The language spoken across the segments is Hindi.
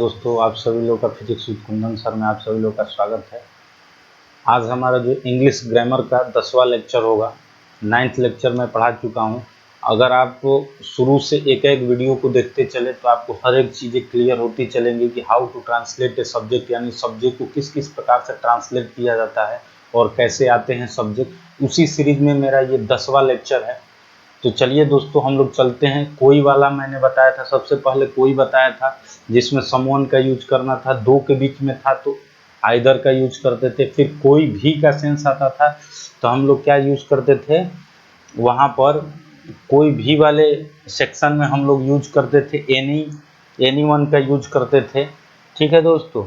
दोस्तों, आप सभी लोग का फिजिक्स विद कुंदन सर में आप सभी लोग का स्वागत है। आज हमारा जो इंग्लिश ग्रामर का 10वां लेक्चर होगा। 9th लेक्चर में पढ़ा चुका हूं। अगर आप शुरू से एक एक वीडियो को देखते चले तो आपको हर एक चीज़ें क्लियर होती चलेंगी कि how to translate a subject, यानी सब्जेक्ट को किस किस प्रकार से ट्रांसलेट किया जाता है और कैसे आते हैं सब्जेक्ट। उसी सीरीज में मेरा ये 10वां लेक्चर है। तो चलिए दोस्तों, हम लोग चलते हैं। कोई वाला मैंने बताया था, सबसे पहले कोई बताया था जिसमें समवन का यूज करना था, दो के बीच में था तो आइदर का यूज करते थे। फिर कोई भी का सेंस आता था तो हम लोग क्या यूज करते थे, वहाँ पर कोई भी वाले सेक्शन में हम लोग यूज करते थे एनी वन का यूज करते थे। ठीक है दोस्तों,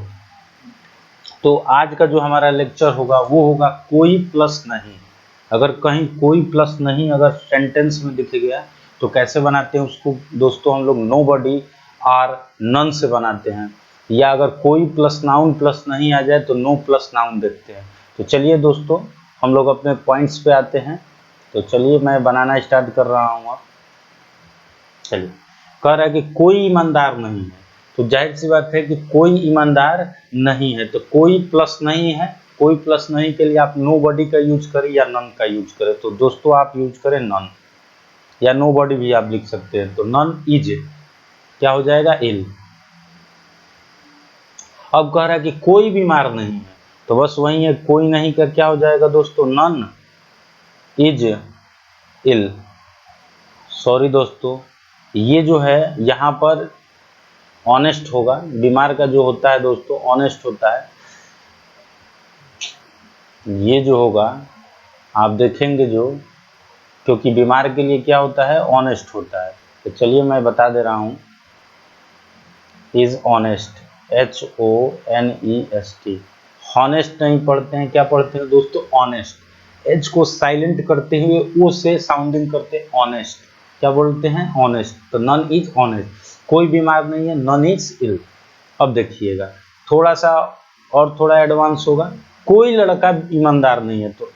तो आज का जो हमारा लेक्चर होगा वो होगा कोई प्लस नहीं। अगर कहीं कोई प्लस नहीं अगर सेंटेंस में दिख गया तो कैसे बनाते हैं उसको दोस्तों, हम लोग नोबडी और नन से बनाते हैं। या अगर कोई प्लस नहीं आ जाए तो नो प्लस नाउन देखते हैं। तो चलिए दोस्तों, हम लोग अपने पॉइंट्स पे आते हैं। तो चलिए मैं बनाना स्टार्ट कर रहा हूँ। अब चलिए, कह रहा है कि कोई ईमानदार नहीं है। तो जाहिर सी बात है कि कोई ईमानदार नहीं है, तो कोई प्लस नहीं है। कोई प्लस नहीं के लिए आप नो बॉडी का यूज करें या नन का यूज करें। तो दोस्तों आप यूज करें नन, या नो बॉडी भी आप लिख सकते हैं। तो नन इज क्या हो जाएगा, इल। अब कह रहा है कि कोई बीमार नहीं है, तो बस वही है, कोई नहीं का क्या हो जाएगा दोस्तों, नन इज इल। सॉरी दोस्तों, ये जो है यहाँ पर ऑनेस्ट होगा। बीमार का जो होता है दोस्तों ऑनेस्ट होता है। ये जो होगा आप देखेंगे जो, क्योंकि बीमार के लिए क्या होता है, ऑनेस्ट होता है। तो चलिए मैं बता दे रहा हूँ, इज ऑनेस्ट, HONEST। हॉनेस्ट नहीं पढ़ते हैं, क्या पढ़ते हैं दोस्तों, ऑनेस्ट। एच को साइलेंट करते हुए ओ से साउंडिंग करते हैं ऑनेस्ट। क्या बोलते हैं, ऑनेस्ट। तो नन इज ऑनेस्ट, कोई बीमार नहीं है, नन इज इल। अब देखिएगा थोड़ा सा और थोड़ा एडवांस होगा, कोई लड़का ईमानदार नहीं है। तो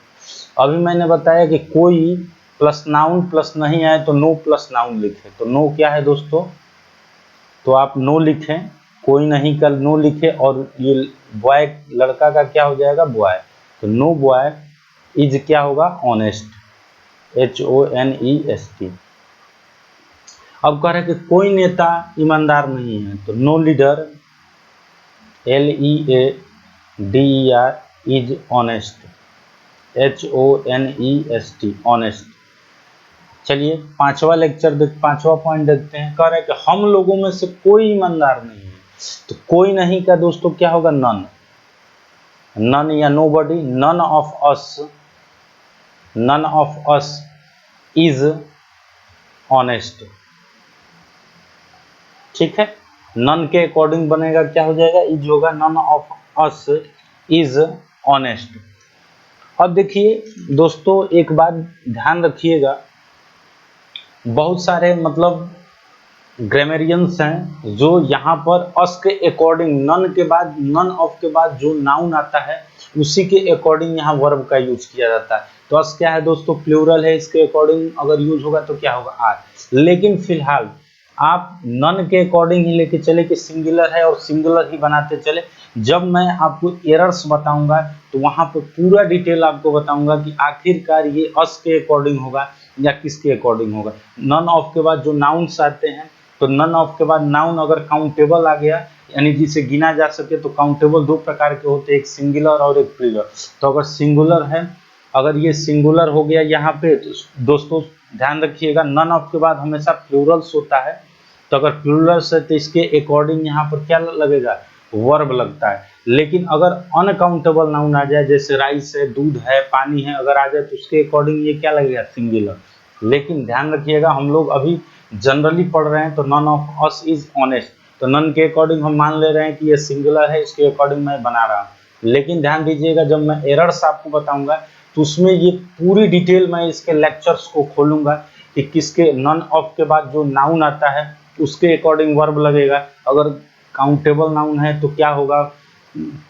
अभी मैंने बताया कि कोई प्लस नाउन प्लस नहीं आए तो नो प्लस नाउन लिखे। तो नो क्या है दोस्तों, तो आप नो लिखें, कोई नहीं का नो लिखे, और ये बॉय लड़का का क्या हो जाएगा, बॉय। तो नो बॉय इज क्या होगा, ऑनेस्ट, HONEST। अब कह रहे हैं कि कोई नेता ईमानदार नहीं है। तो no leader, LEADER is honest, HONEST, honest. चलिए पांचवा पॉइंट देखते हैं। कह रहे हैं कि हम लोगों में से कोई ईमानदार नहीं है। तो कोई नहीं का दोस्तों क्या होगा, नन। नन या nobody, none of us is honest. ठीक है, नन के अकॉर्डिंग बनेगा, क्या हो जाएगा, इज होगा, none of us is honest. अब देखिए दोस्तों, एक बात ध्यान रखिएगा, बहुत सारे मतलब ग्रामेरियंस हैं जो यहाँ पर अस के अकॉर्डिंग, नन के बाद, नन ऑफ के बाद जो नाउन आता है उसी के अकॉर्डिंग यहाँ वर्ब का यूज किया जाता है। तो अस क्या है दोस्तों, प्लूरल है, इसके अकॉर्डिंग अगर यूज होगा तो क्या होगा, आर। लेकिन फिलहाल आप नन के अकॉर्डिंग ही लेके चले कि सिंगुलर है और सिंगुलर ही बनाते चले। जब मैं आपको एरर्स बताऊंगा तो वहां पर पूरा डिटेल आपको बताऊंगा कि आखिरकार ये अस के अकॉर्डिंग होगा या किसके अकॉर्डिंग होगा। नन ऑफ के बाद जो नाउन्स आते हैं, तो नन ऑफ के बाद नाउन अगर काउंटेबल आ गया, यानी जिसे गिना जा सके, तो काउंटेबल दो प्रकार के होते हैं, एक सिंगुलर और एक प्लूरल। तो अगर सिंगुलर है, अगर ये सिंगुलर हो गया यहाँ पे, तो दोस्तों ध्यान रखिएगा, नन ऑफ के बाद हमेशा प्लूरल्स होता है। तो अगर प्लूरल्स है तो इसके अकॉर्डिंग यहाँ पर क्या लगेगा, वर्ब लगता है। लेकिन अगर अनकाउंटेबल नाउन आ जाए, जैसे राइस है, दूध है, पानी है, अगर आ जाए तो उसके अकॉर्डिंग ये क्या लगेगा, सिंगुलर। लेकिन ध्यान रखिएगा, हम लोग अभी जनरली पढ़ रहे हैं, तो none of us is honest. तो नन के अकॉर्डिंग हम मान ले रहे हैं कि ये सिंगुलर है, इसके अकॉर्डिंग मैं बना रहा हूँ। लेकिन ध्यान दीजिएगा, जब मैं एरर्स आपको बताऊंगा तो उसमें ये पूरी डिटेल मैं इसके लेक्चर्स को खोलूंगा कि किसके नन ऑफ के बाद जो नाउन आता है उसके अकॉर्डिंग वर्ब लगेगा। अगर काउंटेबल नाउन है तो क्या होगा,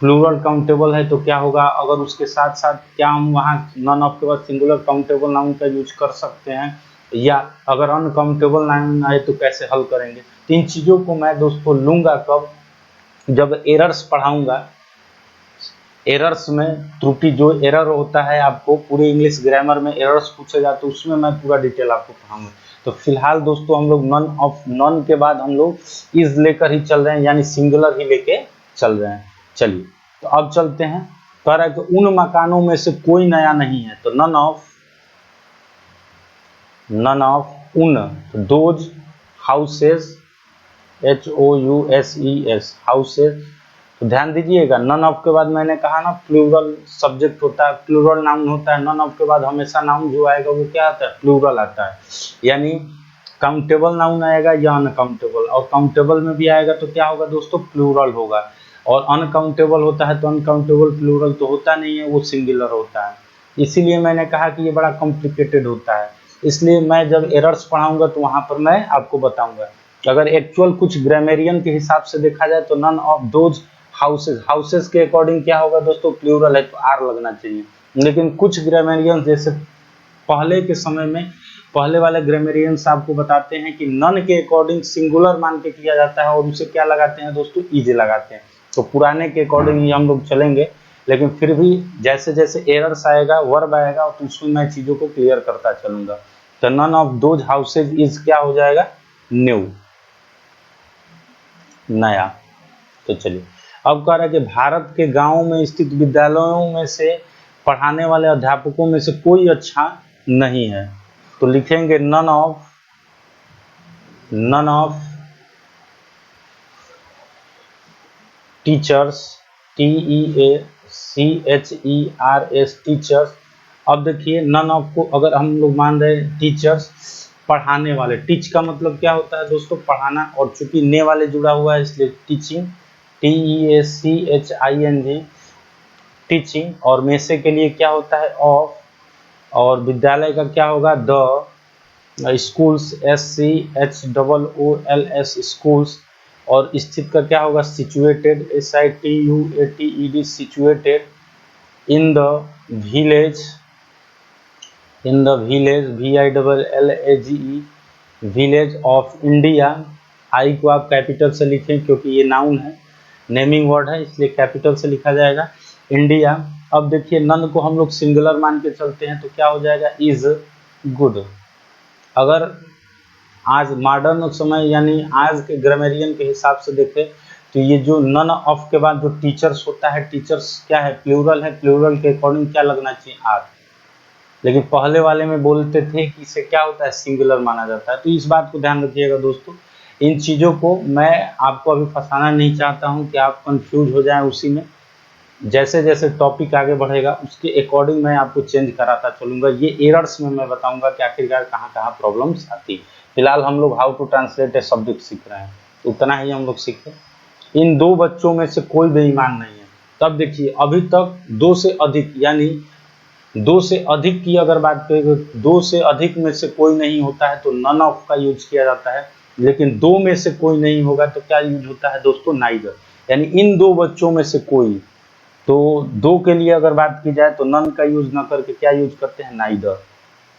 प्लूरल काउंटेबल है तो क्या होगा, अगर उसके साथ साथ क्या हम वहाँ नन ऑफ के बाद सिंगुलर काउंटेबल नाउन का यूज कर सकते हैं, या अगर अनकाउंटेबल नाउन आए तो कैसे हल करेंगे। तो इन चीज़ों को मैं दोस्तों लूँगा कब, जब एरर्स पढ़ाऊंगा, एरर्स में त्रुटि, जो एरर होता है आपको पूरे इंग्लिश ग्रामर में एरर्स पूछेगा तो उसमें मैं पूरा डिटेल आपको पढ़ाऊंगा। तो फिलहाल दोस्तों हम लोग नन के बाद हम लोग इज लेकर ही चल रहे हैं, यानी सिंगुलर ही लेके चल रहे हैं। चलिए तो अब चलते हैं। कह रहा है कि उन मकानों में से कोई नया नहीं है, तो नन ऑफ उन, तो दोज हाउसेज, HOUSES हाउसेज। तो ध्यान दीजिएगा, नन ऑफ के बाद मैंने कहा ना प्लूरल सब्जेक्ट होता है, प्लूरल नाउन होता है। नन ऑफ के बाद हमेशा नाउन जो आएगा वो क्या आता है, प्लूरल आता है, यानी काउंटेबल नाउन आएगा या अनकाउंटेबल, और काउंटेबल में भी आएगा तो क्या होगा दोस्तों, प्लूरल होगा, और अनकाउंटेबल होता है तो अनकाउंटेबल प्लूरल तो होता नहीं है, वो सिंगुलर होता है। इसीलिए मैंने कहा कि ये बड़ा कॉम्प्लिकेटेड होता है, इसलिए मैं जब एरर्स पढ़ाऊंगा तो वहां पर मैं आपको बताऊंगा। अगर एक्चुअल कुछ ग्रामेरियन के हिसाब से देखा जाए तो none of those houses, houses के अकॉर्डिंग क्या होगा दोस्तों, प्लूरल है तो आर लगना चाहिए। लेकिन कुछ ग्रामेरियन जैसे पहले के समय में, पहले वाले ग्रामेरियंस आपको बताते हैं कि नन के अकॉर्डिंग सिंगुलर मान के किया जाता है और उसे क्या लगाते हैं दोस्तों, इज लगाते हैं। तो पुराने के अकॉर्डिंग ही हम लोग चलेंगे, लेकिन फिर भी जैसे जैसे एरर्स आएगा, वर्ब आएगा, तो उसमें मैं चीजों को क्लियर करता चलूंगा। तो none of those houses is क्या हो जाएगा, न्यू, नया। तो चलिए अब कह रहा है कि भारत के गांवों में स्थित विद्यालयों में से पढ़ाने वाले अध्यापकों में से कोई अच्छा नहीं है, तो लिखेंगे none of teachers, TEACHERS teachers. अब देखिए नन ऑफ को अगर हम लोग मान रहे हैं टीचर्स, पढ़ाने वाले, टीच का मतलब क्या होता है दोस्तों, पढ़ाना, और चूंकि ने वाले जुड़ा हुआ है इसलिए टीचिंग, TEACHING टीचिंग, और में से के लिए क्या होता है ऑफ, और विद्यालय का क्या होगा द, स्कूल्स SCHOOLS स्कूल्स, और स्थित का क्या होगा situated, SITUATED situated, in the village, VILLAGE village of India. I को आप कैपिटल से लिखें क्योंकि ये नाउन है, नेमिंग वर्ड है, इसलिए कैपिटल से लिखा जाएगा इंडिया। अब देखिए नन को हम लोग सिंगुलर मान के चलते हैं तो क्या हो जाएगा, इज गुड। अगर आज मॉडर्न समय यानी आज के ग्रामेरियन के हिसाब से देखें तो ये जो नन ऑफ के बाद जो टीचर्स होता है, टीचर्स क्या है, प्लूरल है, प्लूरल के अकॉर्डिंग क्या लगना चाहिए, आर। लेकिन पहले वाले में बोलते थे कि इसे क्या होता है, सिंगुलर माना जाता है। तो इस बात को ध्यान रखिएगा दोस्तों, इन चीज़ों को मैं आपको अभी फंसाना नहीं चाहता हूं कि आप कंफ्यूज हो जाएं उसी में। जैसे जैसे टॉपिक आगे बढ़ेगा उसके अकॉर्डिंग मैं आपको चेंज कराता चलूंगा। ये एरर्स में मैं बताऊंगा कि आखिरकार कहाँ कहाँ प्रॉब्लम्स आती। फिलहाल हम लोग how to translate a subject सीख रहे हैं, उतना ही हम लोग सीखें। इन दो बच्चों में से कोई बेईमान नहीं है। तब देखिए अभी तक दो से अधिक, यानी दो से अधिक की अगर बात करें, दो से अधिक में से कोई नहीं होता है तो नन ऑफ का यूज किया जाता है। लेकिन दो में से कोई नहीं होगा तो क्या यूज होता है दोस्तों, नाइदर, यानी इन दो बच्चों में से कोई। तो दो के लिए अगर बात की जाए तो नन का यूज ना करके क्या यूज करते हैं, नाइदर।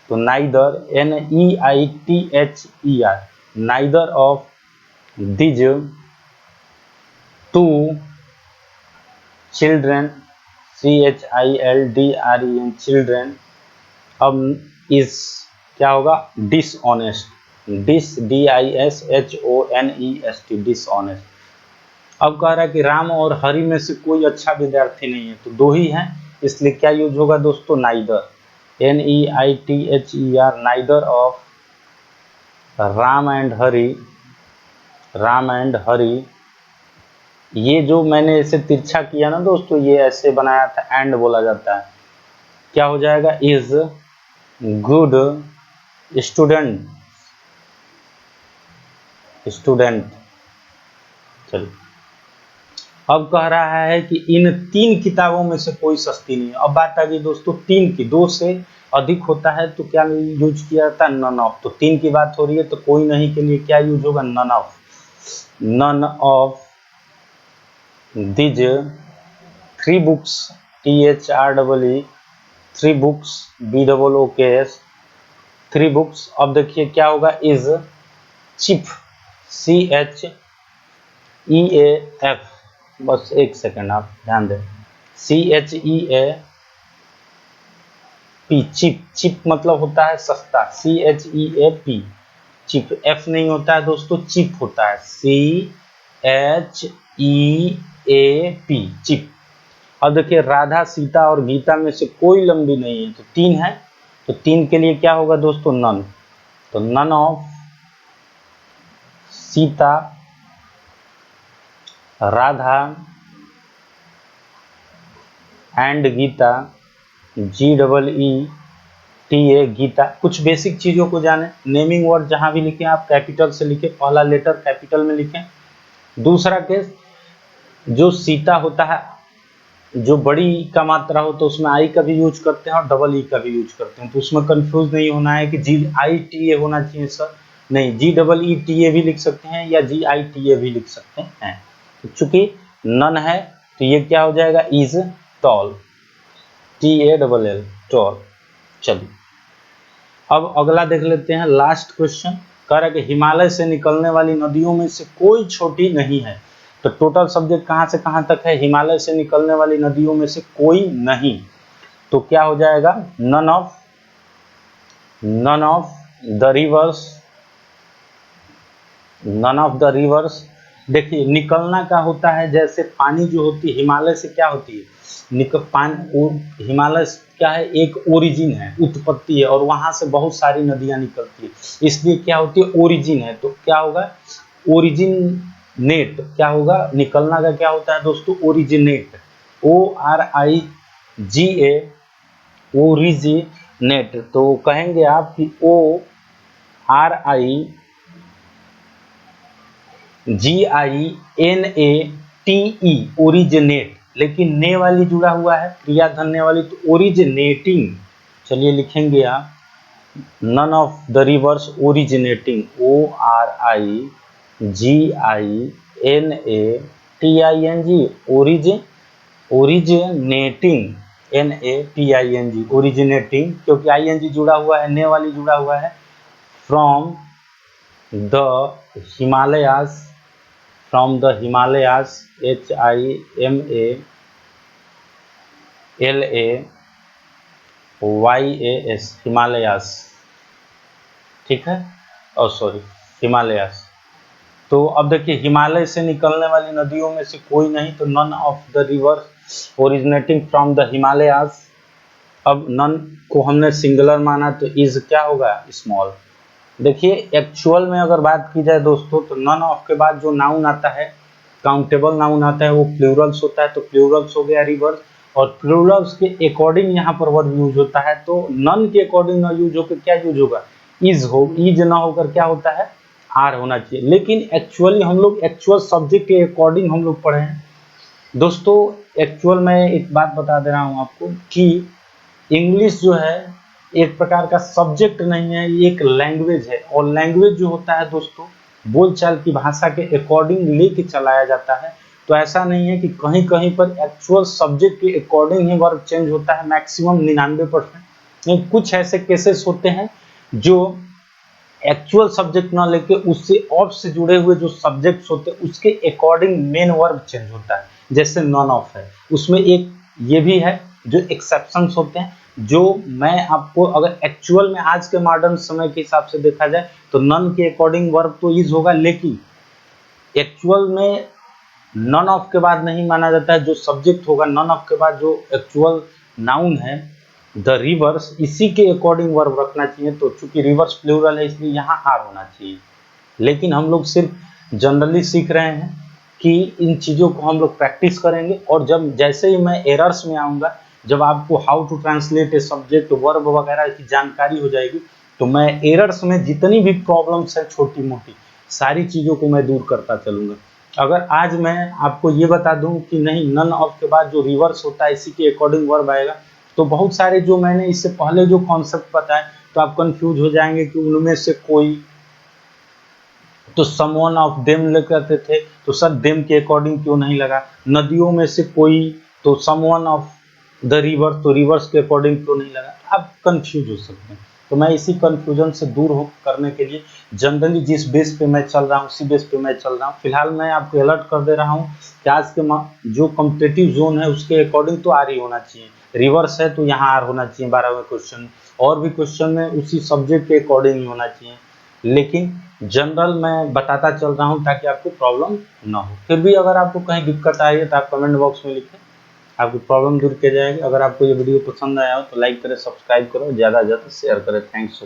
तो neither, NEITHER, neither of these two children, CHILDREN children. अब इज क्या होगा, डिसऑनेस्ट, DISHONEST डिसऑनेस्ट। अब कह रहा है कि राम और हरि में से कोई अच्छा विद्यार्थी नहीं है, तो दो ही हैं, इसलिए क्या यूज होगा दोस्तों, neither, NEITHER, neither of Ram and Hari. ये जो मैंने इसे तिरछा किया ना दोस्तों, ये ऐसे बनाया था, एंड बोला जाता है, क्या हो जाएगा, इज गुड स्टूडेंट। चलिए अब कह रहा है कि इन तीन किताबों में से कोई सस्ती नहीं है। अब बात आ गई दोस्तों तीन की, दो से अधिक होता है तो क्या यूज किया जाता है, नन ऑफ। तो तीन की बात हो रही है तो कोई नहीं के लिए क्या यूज होगा, none of these three books, THREE, three books, BOOKS, three books. अब देखिए क्या होगा, इज चीफ, CHEAF, बस एक सेकंड आप ध्यान दें, CHEAP, चिप, चिप मतलब होता है सस्ता, CHEAP, चिप, F नहीं होता है दोस्तों, चिप होता है, CHEAP, चिप। अब देखिए राधा, सीता और गीता में से कोई लंबी नहीं है, तो 3 है, तो 3 के लिए क्या होगा दोस्तों, नन। तो none of Sita, Radha and Geeta, GEETA, Geeta. कुछ बेसिक चीजों को जाने, नेमिंग वर्ड जहां भी लिखें आप कैपिटल से लिखें, पहला लेटर कैपिटल में लिखें। दूसरा केस, जो सीता होता है, जो बड़ी का मात्रा हो तो उसमें आई का भी यूज करते हैं और डबल ई का भी यूज करते हैं, तो उसमें कंफ्यूज नहीं होना है कि GITA होना चाहिए सर, नहीं, GEETA भी लिख सकते हैं या GITA भी लिख सकते हैं। तो चूंकि नन है तो ये क्या हो जाएगा, इज टॉल, TALL, टॉल। चलिए अब अगला देख लेते हैं, लास्ट क्वेश्चन कह रहा है कि हिमालय से निकलने वाली नदियों में से कोई छोटी नहीं है। तो टोटल सब्जेक्ट कहां से कहां तक है, हिमालय से निकलने वाली नदियों में से कोई नहीं, तो क्या हो जाएगा, none of the rivers, none of the rivers. देखिए निकलना का होता है, जैसे पानी जो होती है हिमालय से क्या होती है, हिमालय क्या है, एक ओरिजिन है, उत्पत्ति है, और वहां से बहुत सारी नदियां निकलती है, इसलिए क्या होती है, ओरिजिन है, तो क्या होगा, ओरिजिनेट, क्या होगा, निकलना का क्या होता है दोस्तों, ओरिजिनेट, ORIGA, ओरिजिनेट। तो कहेंगे आप कि ORIGINATE, ओरिजिनेट, लेकिन ने वाली जुड़ा हुआ है, क्रिया धन्य वाली, तो ओरिजिनेटिंग। चलिए लिखेंगे आप, none of the rivers originating, ORIGINATING, originating, NATING, originating, क्योंकि ING जुड़ा हुआ है, ने वाली जुड़ा हुआ है, from the Himalayas, from the Himalayas, HIMALAYAS, Himalayas, ठीक है, और सॉरी हिमालयास। तो अब देखिए हिमालय से निकलने वाली नदियों में से कोई नहीं, तो none of the rivers originating from the Himalayas. अब नन को हमने सिंगुलर माना तो इज क्या होगा, स्मॉल। देखिए एक्चुअल में अगर बात की जाए दोस्तों, तो नन ऑफ के बाद जो नाउन आता है, काउंटेबल नाउन आता है, वो प्लूरल्स होता है, तो प्लूरल्स हो गया रिवर्स, और प्लूरल्स के अकॉर्डिंग यहाँ पर वर्ड यूज होता है, तो नन के अकॉर्डिंग ना यूज होकर क्या यूज होगा, इज ना होकर क्या होता है, आर होना चाहिए। लेकिन एक्चुअली हम लोग एक्चुअल सब्जेक्ट के अकॉर्डिंग हम लोग पढ़े हैं दोस्तों। एक्चुअल में एक बात बता दे रहा हूँ आपको कि इंग्लिश जो है एक प्रकार का सब्जेक्ट नहीं है, ये एक लैंग्वेज है, और लैंग्वेज जो होता है दोस्तों, बोलचाल की भाषा के अकॉर्डिंग लेके चलाया जाता है। तो ऐसा नहीं है कि कहीं कहीं पर एक्चुअल सब्जेक्ट के अकॉर्डिंग ही वर्ब चेंज होता है, मैक्सिमम 99%। कुछ ऐसे केसेस होते हैं जो एक्चुअल सब्जेक्ट ना लेके उससे ऑफ से जुड़े हुए जो सब्जेक्ट्स होते हैं उसके अकॉर्डिंग मेन वर्ब चेंज होता है, जैसे नॉन ऑफ है, उसमें एक ये भी है जो एक्सेप्शंस होते हैं, जो मैं आपको अगर एक्चुअल में आज के मॉडर्न समय के हिसाब से देखा जाए तो नन के अकॉर्डिंग वर्ब तो इज होगा, लेकिन एक्चुअल में नन ऑफ के बाद नहीं माना जाता है, जो सब्जेक्ट होगा नन ऑफ के बाद जो एक्चुअल नाउन है द रिवर्स, इसी के अकॉर्डिंग वर्ब रखना चाहिए। तो चूंकि रिवर्स प्लूरल है इसलिए यहाँ आर होना चाहिए, लेकिन हम लोग सिर्फ जनरली सीख रहे हैं कि इन चीज़ों को हम लोग प्रैक्टिस करेंगे, और जब जैसे ही मैं एरर्स में आऊँगा, जब आपको how to translate a subject verb वगैरह की जानकारी हो जाएगी, तो मैं एरर्स में जितनी भी प्रॉब्लम्स है छोटी मोटी सारी चीज़ों को मैं दूर करता चलूँगा। अगर आज मैं आपको ये बता दूं कि नहीं नन ऑफ के बाद जो रिवर्स होता है इसी के अकॉर्डिंग वर्ब आएगा, तो बहुत सारे जो मैंने इससे पहले जो कॉन्सेप्ट बताए तो आप कंफ्यूज हो जाएंगे कि उनमें से कोई, तो समवन ऑफ देम लेते थे तो सर देम के अकॉर्डिंग क्यों नहीं लगा, नदियों में से कोई तो समवन ऑफ द रिवर, तो रिवर्स के अकॉर्डिंग क्यों नहीं लगा, आप कंफ्यूज हो सकते हैं। तो मैं इसी कंफ्यूजन से दूर हो करने के लिए जनरली जिस बेस पे मैं चल रहा हूँ उसी बेस पे मैं चल रहा हूँ। फिलहाल मैं आपको अलर्ट कर दे रहा हूँ कि आज के जो कॉम्पिटेटिव जोन है उसके अकॉर्डिंग तो आर ही होना चाहिए, रिवर्स है तो यहाँ आर होना चाहिए 12वें क्वेश्चन, और भी क्वेश्चन में उसी सब्जेक्ट के अकॉर्डिंग ही होना चाहिए, लेकिन जनरल मैं बताता चल रहा हूँ ताकि आपको प्रॉब्लम ना हो। फिर भी अगर आपको कहीं दिक्कत आई है तो आप कमेंट बॉक्स में लिखें, आपकी प्रॉब्लम दूर किया जाएगी। अगर आपको ये वीडियो पसंद आया हो तो लाइक करें, सब्सक्राइब करो, ज़्यादा से ज़्यादा शेयर करें। थैंक्स।